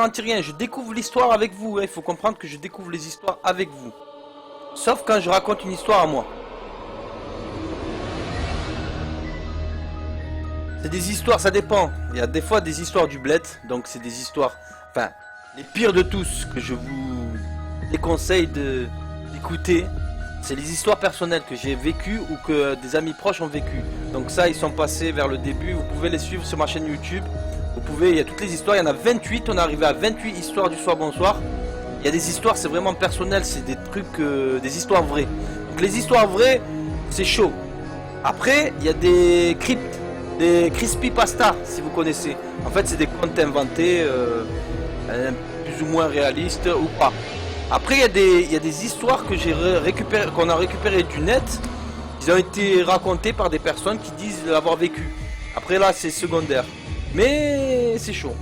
garantis rien, je découvre l'histoire avec vous, hein. Il faut comprendre que je découvre les histoires avec vous. Sauf quand je raconte une histoire à moi. C'est des histoires, ça dépend. Il y a des fois des histoires du bled, donc c'est des histoires, enfin, les pires de tous que je vous déconseille d'écouter. C'est les histoires personnelles que j'ai vécues ou que des amis proches ont vécues. Donc ça, ils sont passés vers le début. Vous pouvez les suivre sur ma chaîne YouTube. Vous pouvez, il y a toutes les histoires. Il y en a 28. On est arrivé à 28 histoires du soir bonsoir. Il y a des histoires, c'est vraiment personnel. C'est des trucs, des histoires vraies. Donc les histoires vraies, c'est chaud. Après, il y a des cryptes, des crispy pasta, si vous connaissez. En fait, c'est des contes inventés, plus ou moins réalistes ou pas. Après, il y a des histoires que qu'on a récupérées du net. Ils ont été racontés par des personnes qui disent l'avoir vécu. Après là, c'est secondaire. Mais c'est chaud.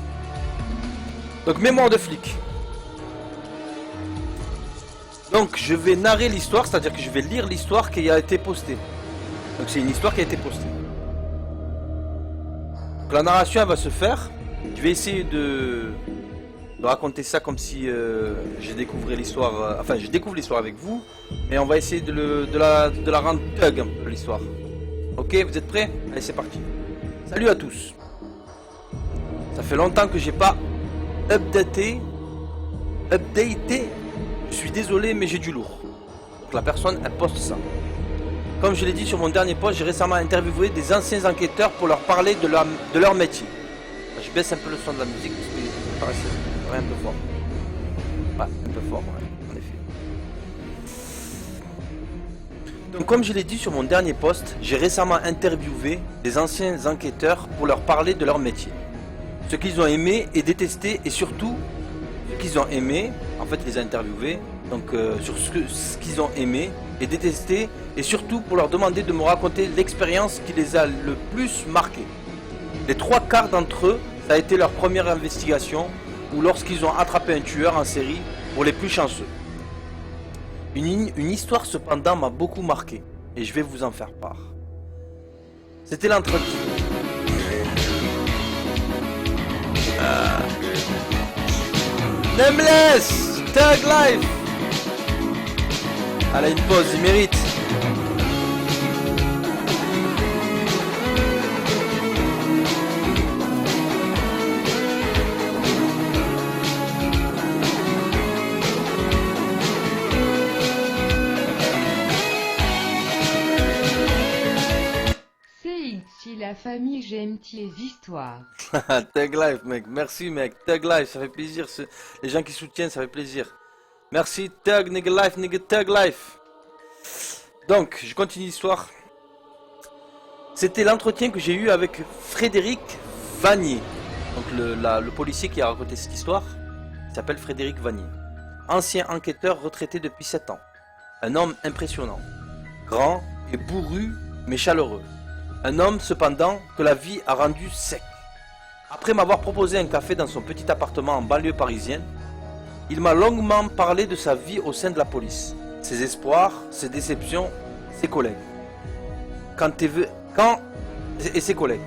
Donc, mémoire de flic. Donc, je vais narrer l'histoire, c'est-à-dire que je vais lire l'histoire qui a été postée. Donc, c'est une histoire qui a été postée. Donc, la narration, elle va se faire. Je vais essayer de raconter ça comme si je découvrais l'histoire, enfin je découvre l'histoire avec vous, mais on va essayer de la rendre thug un peu l'histoire. Ok, vous êtes prêts? Allez, c'est parti. Salut à tous. Ça fait longtemps que j'ai pas updaté. Je suis désolé, mais j'ai du lourd. Donc la personne, elle poste ça. Comme je l'ai dit sur mon dernier post, j'ai récemment interviewé des anciens enquêteurs pour leur parler de leur métier. Je baisse un peu le son de la musique parce que ça paraissait un peu fort. Ouais, un peu fort, ouais, en effet. Donc comme je l'ai dit sur mon dernier post, j'ai récemment interviewé des anciens enquêteurs pour leur parler de leur métier. Ce qu'ils ont aimé et détesté, et surtout ce qu'ils ont aimé, en fait, je les ai interviewés, donc sur ce qu'ils ont aimé et détesté, et surtout pour leur demander de me raconter l'expérience qui les a le plus marqués. Les trois quarts d'entre eux, ça a été leur première investigation, ou lorsqu'ils ont attrapé un tueur en série, pour les plus chanceux. Une histoire cependant m'a beaucoup marqué, et je vais vous en faire part. C'était l'entretien. Nameless Thug Life. Elle a une pause, il mérite. La famille, j'aime les histoires. Thug Life, mec. Merci, mec. Thug Life, ça fait plaisir. Les gens qui soutiennent, ça fait plaisir. Merci, Thug, nigga life, nigga Thug Life. Donc, je continue l'histoire. C'était l'entretien que j'ai eu avec Frédéric Vanier. Donc, le policier qui a raconté cette histoire s'appelle Frédéric Vanier. Ancien enquêteur retraité depuis 7 ans. Un homme impressionnant. Grand et bourru, mais chaleureux. Un homme, cependant, que la vie a rendu sec. Après m'avoir proposé un café dans son petit appartement en banlieue parisienne, il m'a longuement parlé de sa vie au sein de la police, ses espoirs, ses déceptions, ses collègues. Et ses collègues.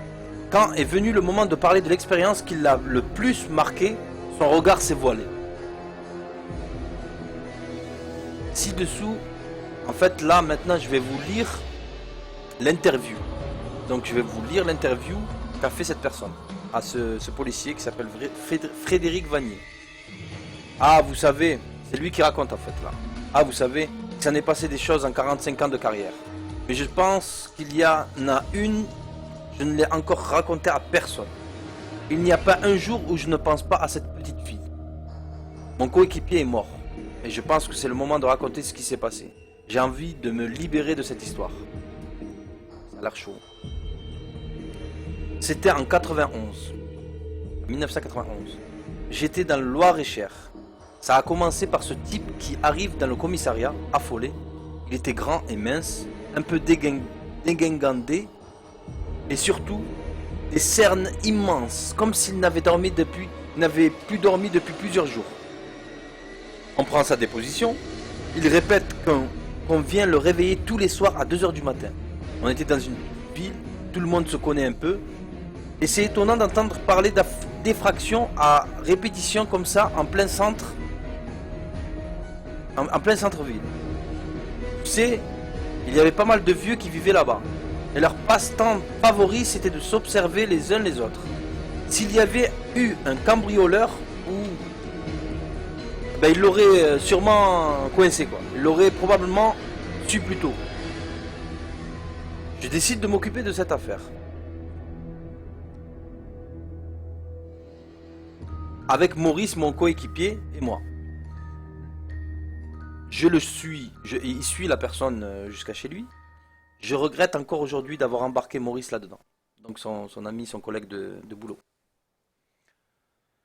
Quand est venu le moment de parler de l'expérience qui l'a le plus marqué, son regard s'est voilé. Ci-dessous, en fait, là, maintenant, je vais vous lire l'interview. Donc je vais vous lire l'interview qu'a fait cette personne à ce policier qui s'appelle Frédéric Vanier. Ah, vous savez, c'est lui qui raconte en fait là. Ah, vous savez, il s'en est passé des choses en 45 ans de carrière. Mais je pense qu'il y en a une, je ne l'ai encore racontée à personne. Il n'y a pas un jour où je ne pense pas à cette petite fille. Mon coéquipier est mort. Et je pense que c'est le moment de raconter ce qui s'est passé. J'ai envie de me libérer de cette histoire. Ça a l'air chaud. C'était en 1991. J'étais dans le Loir-et-Cher. Ça a commencé par ce type qui arrive dans le commissariat, affolé. Il était grand et mince, un peu dégingandé, et surtout des cernes immenses, comme s'il n'avait plus dormi depuis plusieurs jours. On prend sa déposition. Il répète qu'on vient le réveiller tous les soirs à 2 h du matin. On était dans une ville, tout le monde se connaît un peu. Et c'est étonnant d'entendre parler défractions à répétition comme ça en plein centre. En plein centre-ville. Tu sais, il y avait pas mal de vieux qui vivaient là-bas. Et leur passe-temps favori, c'était de s'observer les uns les autres. S'il y avait eu un cambrioleur, ben, il l'aurait sûrement coincé, quoi. Il l'aurait probablement su plus tôt. Je décide de m'occuper de cette affaire. Avec Maurice, mon coéquipier, et moi. Il suit la personne jusqu'à chez lui. Je regrette encore aujourd'hui d'avoir embarqué Maurice là-dedans. Donc son ami, son collègue de boulot.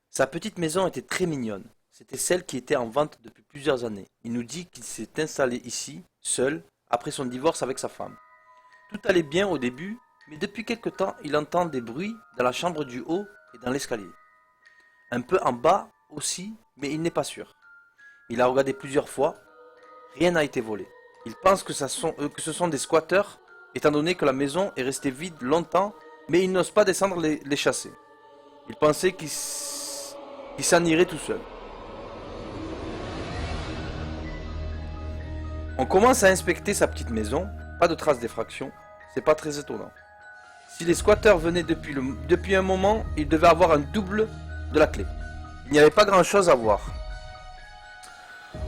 Sa petite maison était très mignonne. C'était celle qui était en vente depuis plusieurs années. Il nous dit qu'il s'est installé ici, seul, après son divorce avec sa femme. Tout allait bien au début, mais depuis quelque temps, il entend des bruits dans la chambre du haut et dans l'escalier. Un peu en bas aussi, mais il n'est pas sûr. Il a regardé plusieurs fois, rien n'a été volé. Il pense que ce sont des squatteurs, étant donné que la maison est restée vide longtemps, mais il n'ose pas descendre les chasser. Il pensait qu'il s'en irait tout seul. On commence à inspecter sa petite maison, pas de traces d'effraction, c'est pas très étonnant. Si les squatteurs venaient depuis un moment, ils devaient avoir un double de la clé. Il n'y avait pas grand chose à voir.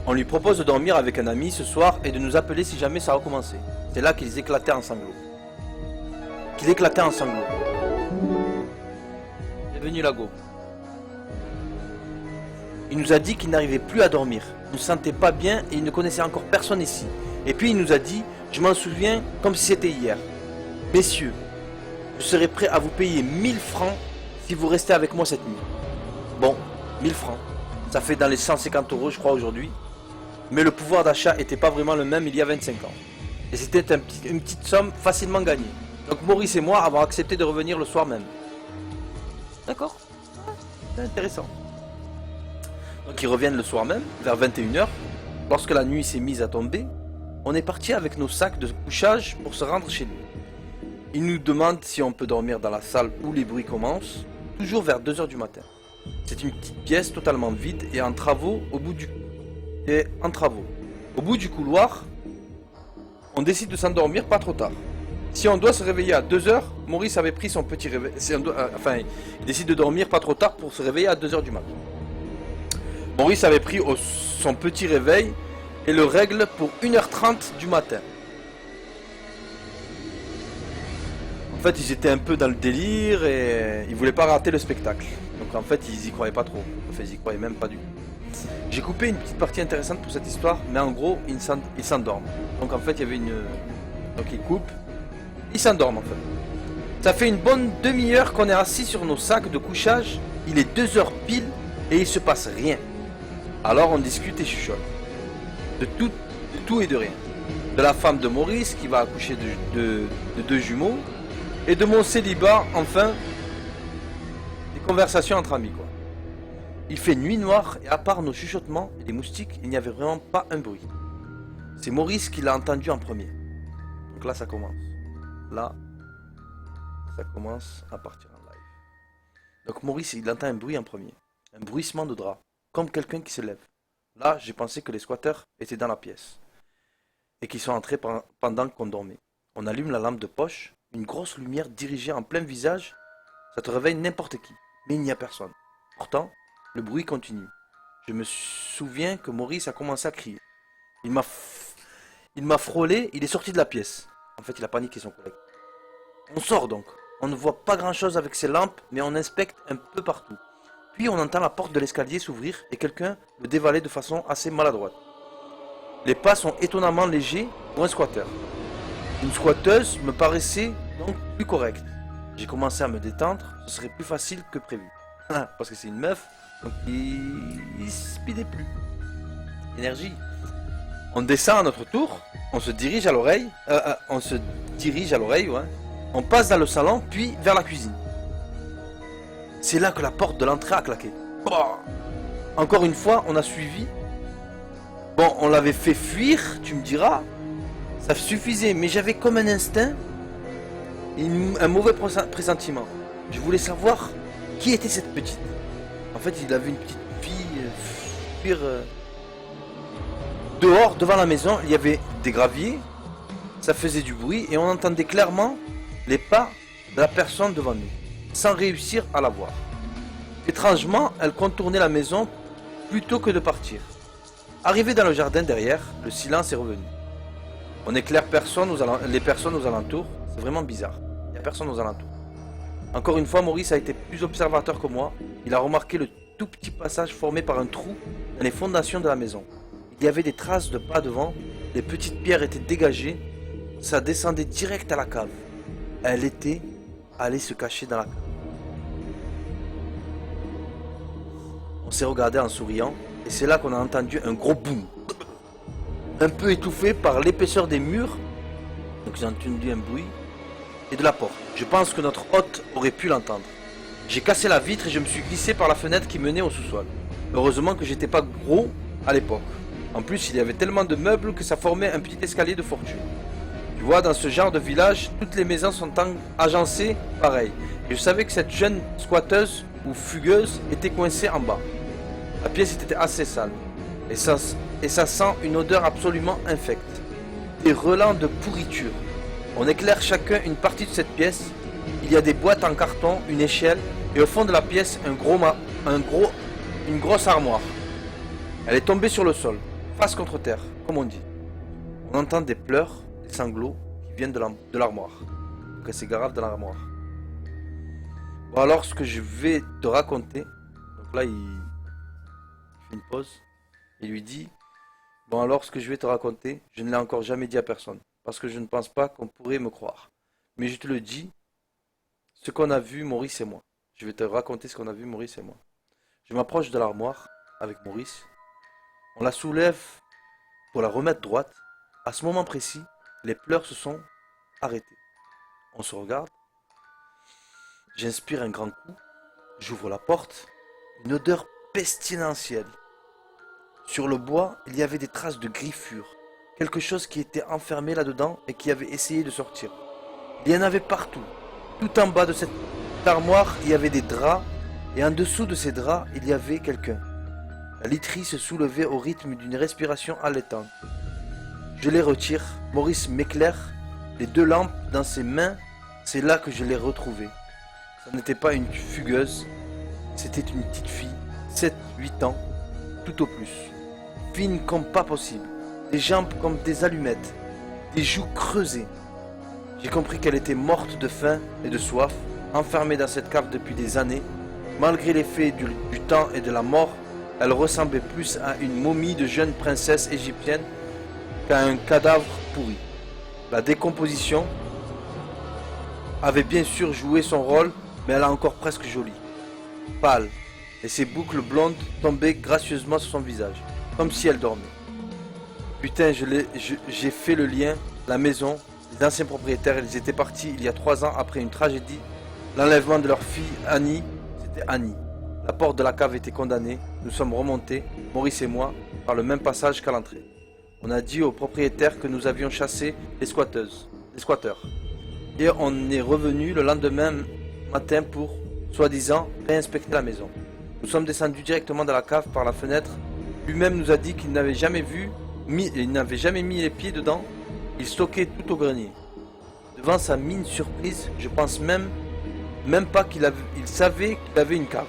On lui propose de dormir avec un ami ce soir et de nous appeler si jamais ça recommençait. C'est là qu'ils éclataient en sanglots. Bienvenue Lago. Il nous a dit qu'il n'arrivait plus à dormir. Il ne se sentait pas bien et il ne connaissait encore personne ici. Et puis il nous a dit, je m'en souviens comme si c'était hier. Messieurs, je serai prêt à vous payer 1000 francs si vous restez avec moi cette nuit. Bon, 1000 francs. Ça fait dans les 150 € je crois aujourd'hui. Mais le pouvoir d'achat n'était pas vraiment le même il y a 25 ans. Et c'était une petite somme facilement gagnée. Donc Maurice et moi avons accepté de revenir le soir même. D'accord, c'est intéressant. Donc ils reviennent le soir même, vers 21 h. Lorsque la nuit s'est mise à tomber, on est parti avec nos sacs de couchage pour se rendre chez lui. Il nous demande si on peut dormir dans la salle où les bruits commencent, toujours vers 2 h du matin. C'est une petite pièce totalement vide et en travaux au bout du couloir, on décide de s'endormir pas trop tard. Si on doit se réveiller à 2 h, Maurice avait pris son petit réveil. Il décide de dormir pas trop tard pour se réveiller à 2 h du matin. Maurice avait pris son petit réveil et le règle pour 1 h 30 du matin. En fait, ils étaient un peu dans le délire et ils voulaient pas rater le spectacle. Donc en fait, ils y croyaient pas trop. Enfin, ils y croyaient même pas du tout. J'ai coupé une petite partie intéressante pour cette histoire, mais en gros, ils s'endorment. Donc en fait, il y avait une... Donc ils coupent. Ils s'endorment en fait. Ça fait une bonne demi-heure qu'on est assis sur nos sacs de couchage. Il est 2 h pile et il se passe rien. Alors on discute et chuchote. De tout et de rien. De la femme de Maurice qui va accoucher de 2 jumeaux. Et de mon célibat, enfin. Des conversations entre amis quoi. Il fait nuit noire et à part nos chuchotements et les moustiques, il n'y avait vraiment pas un bruit. C'est Maurice qui l'a entendu en premier. Donc là ça commence. Là, ça commence à partir en live. Donc Maurice, il entend un bruit en premier. Un bruissement de drap. Comme quelqu'un qui se lève. Là, j'ai pensé que les squatteurs étaient dans la pièce. Et qu'ils sont entrés pendant qu'on dormait. On allume la lampe de poche. Une grosse lumière dirigée en plein visage. Ça te réveille n'importe qui. Mais il n'y a personne. Pourtant, le bruit continue. Je me souviens que Maurice a commencé à crier. Il m'a frôlé, il est sorti de la pièce. En fait, il a paniqué son collègue. On sort donc. On ne voit pas grand chose avec ses lampes, mais on inspecte un peu partout. Puis on entend la porte de l'escalier s'ouvrir et quelqu'un le dévaler de façon assez maladroite. Les pas sont étonnamment légers pour un squatteur. Une squatteuse me paraissait donc plus correcte. J'ai commencé à me détendre, ce serait plus facile que prévu. Parce que c'est une meuf, donc il speedait plus. Énergie. On descend à notre tour, on se dirige à l'oreille, ouais. On passe dans le salon, puis vers la cuisine. C'est là que la porte de l'entrée a claqué. Bah. Encore une fois, on a suivi. Bon, on l'avait fait fuir, tu me diras. Ça suffisait, mais j'avais comme un instinct, un mauvais pressentiment. Je voulais savoir Qui était cette petite? En fait, il avait une petite fille, pire. Dehors, devant la maison, il y avait des graviers, ça faisait du bruit et on entendait clairement les pas de la personne devant nous, sans réussir à la voir. Étrangement, elle contournait la maison plutôt que de partir. Arrivé dans le jardin derrière, le silence est revenu. On éclaire les personnes aux alentours, c'est vraiment bizarre. Il n'y a personne aux alentours. Encore une fois, Maurice a été plus observateur que moi. Il a remarqué le tout petit passage formé par un trou dans les fondations de la maison. Il y avait des traces de pas devant, les petites pierres étaient dégagées, ça descendait direct à la cave. Elle était allée se cacher dans la cave. On s'est regardé en souriant, et c'est là qu'on a entendu un gros boum. Un peu étouffé par l'épaisseur des murs, donc j'ai entendu un bruit, et de la porte. Je pense que notre hôte aurait pu l'entendre. J'ai cassé la vitre et je me suis glissé par la fenêtre qui menait au sous-sol. Heureusement que j'étais pas gros à l'époque. En plus, il y avait tellement de meubles que ça formait un petit escalier de fortune. Tu vois, dans ce genre de village, toutes les maisons sont agencées pareil. Et je savais que cette jeune squatteuse ou fugueuse était coincée en bas. La pièce était assez sale. Et ça sent une odeur absolument infecte. Des relents de pourriture. On éclaire chacun une partie de cette pièce. Il y a des boîtes en carton, une échelle et au fond de la pièce une grosse armoire. Elle est tombée sur le sol, face contre terre, comme on dit. On entend des pleurs, des sanglots qui viennent de l'armoire. Donc elle s'est garave dans l'armoire. Bon alors ce que je vais te raconter, donc là il fait une pause, il lui dit, bon alors ce que je vais te raconter, je ne l'ai encore jamais dit à personne, parce que je ne pense pas qu'on pourrait me croire. Mais je te le dis, ce qu'on a vu Maurice et moi. Je vais te raconter ce qu'on a vu Maurice et moi. Je m'approche de l'armoire avec Maurice. On la soulève pour la remettre droite. À ce moment précis, les pleurs se sont arrêtés. On se regarde. J'inspire un grand coup. J'ouvre la porte. Une odeur pestilentielle. Sur le bois, il y avait des traces de griffures. Quelque chose qui était enfermé là-dedans et qui avait essayé de sortir. Il y en avait partout. Tout en bas de cette armoire, il y avait des draps, et en dessous de ces draps, il y avait quelqu'un. La literie se soulevait au rythme d'une respiration allaitante. Je les retire, Maurice m'éclaire, les deux lampes dans ses mains, c'est là que je l'ai retrouvée. Ce n'était pas une fugueuse, c'était une petite fille, 7-8 ans, tout au plus. Fine comme pas possible, des jambes comme des allumettes, des joues creusées. J'ai compris qu'elle était morte de faim et de soif, enfermée dans cette cave depuis des années. Malgré l'effet du temps et de la mort, elle ressemblait plus à une momie de jeune princesse égyptienne qu'à un cadavre pourri. La décomposition avait bien sûr joué son rôle, mais elle est encore presque jolie. Pâle, et ses boucles blondes tombaient gracieusement sur son visage, comme si elle dormait. Putain, j'ai fait le lien, la maison, les anciens propriétaires, ils étaient partis il y a 3 ans après une tragédie. L'enlèvement de leur fille Annie, c'était Annie. La porte de la cave était condamnée. Nous sommes remontés, Maurice et moi, par le même passage qu'à l'entrée. On a dit aux propriétaires que nous avions chassé les squatteurs. Et on est revenu le lendemain matin pour, soi-disant, réinspecter la maison. Nous sommes descendus directement dans la cave par la fenêtre. Lui-même nous a dit qu'il n'avait jamais mis les pieds dedans. Il stockait tout au grenier. Devant sa mine surprise, je pense même pas qu'il savait qu'il avait une cave.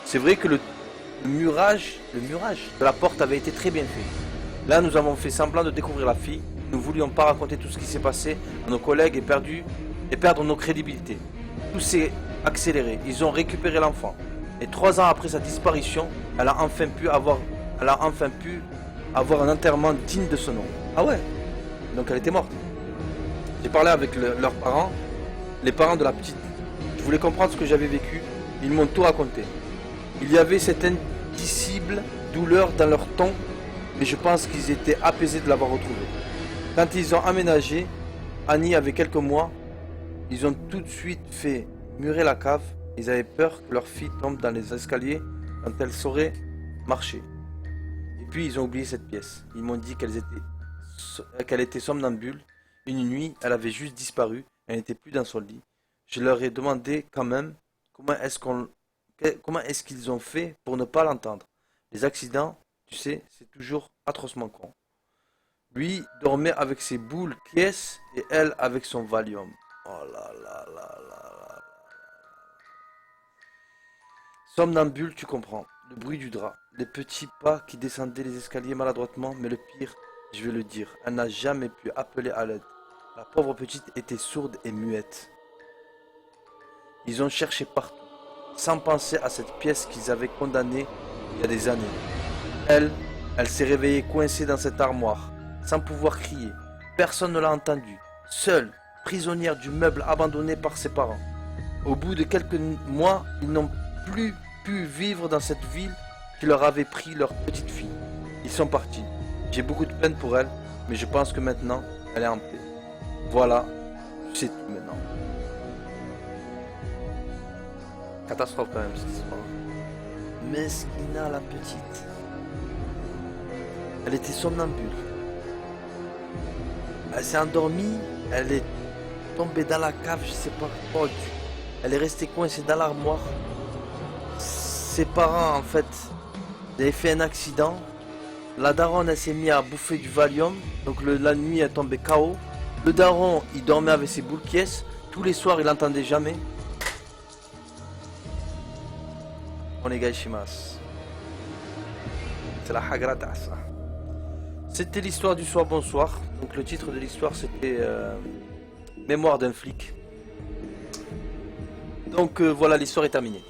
C'est vrai que le murage de la porte avait été très bien fait. Là, nous avons fait semblant de découvrir la fille. Nous ne voulions pas raconter tout ce qui s'est passé à nos collègues et perdre nos crédibilités. Tout s'est accéléré. Ils ont récupéré l'enfant. Et 3 ans après sa disparition, elle a enfin pu avoir un enterrement digne de ce nom. Ah ouais? Donc elle était morte. J'ai parlé avec leurs parents, les parents de la petite. Je voulais comprendre ce que j'avais vécu. Ils m'ont tout raconté. Il y avait cette indicible douleur dans leur ton, mais je pense qu'ils étaient apaisés de l'avoir retrouvée. Quand ils ont aménagé, Annie avait quelques mois, ils ont tout de suite fait murer la cave. Ils avaient peur que leur fille tombe dans les escaliers quand elle saurait marcher. Et puis ils ont oublié cette pièce. Ils m'ont dit qu'elle était somnambule. Une nuit, elle avait juste disparu. Elle n'était plus dans son lit. Je leur ai demandé quand même comment est-ce qu'on Comment est-ce qu'ils ont fait pour ne pas l'entendre? Les accidents, tu sais, c'est toujours atrocement con. Lui dormait avec ses boules Kies et elle avec son Valium. Oh là là là là là. Somnambule, tu comprends. Le bruit du drap, les petits pas qui descendaient les escaliers maladroitement, mais le pire, je vais le dire, elle n'a jamais pu appeler à l'aide. La pauvre petite était sourde et muette. Ils ont cherché partout, sans penser à cette pièce qu'ils avaient condamnée il y a des années. Elle s'est réveillée coincée dans cette armoire, sans pouvoir crier. Personne ne l'a entendue, seule, prisonnière du meuble abandonné par ses parents. Au bout de quelques mois, ils n'ont plus pu vivre dans cette ville qui leur avait pris leur petite fille. Ils sont partis. J'ai beaucoup de peine pour elle, mais je pense que maintenant, elle est en paix. Voilà, c'est tout maintenant. Catastrophe quand même cette histoire. Mesquina la petite. Elle était somnambule. Elle s'est endormie, elle est tombée dans la cave, je sais pas quoi. Elle est restée coincée dans l'armoire. Ses parents en fait, ils avaient fait un accident. La daronne elle s'est mise à bouffer du Valium, donc la nuit elle tombait KO. Le daron il dormait avec ses boules Kies. Tous les soirs il l'entendait jamais. Onegaishimasu. C'est la Hagra Tassa. C'était l'histoire du soir bonsoir. Donc le titre de l'histoire c'était Mémoire d'un flic. Donc voilà, l'histoire est terminée.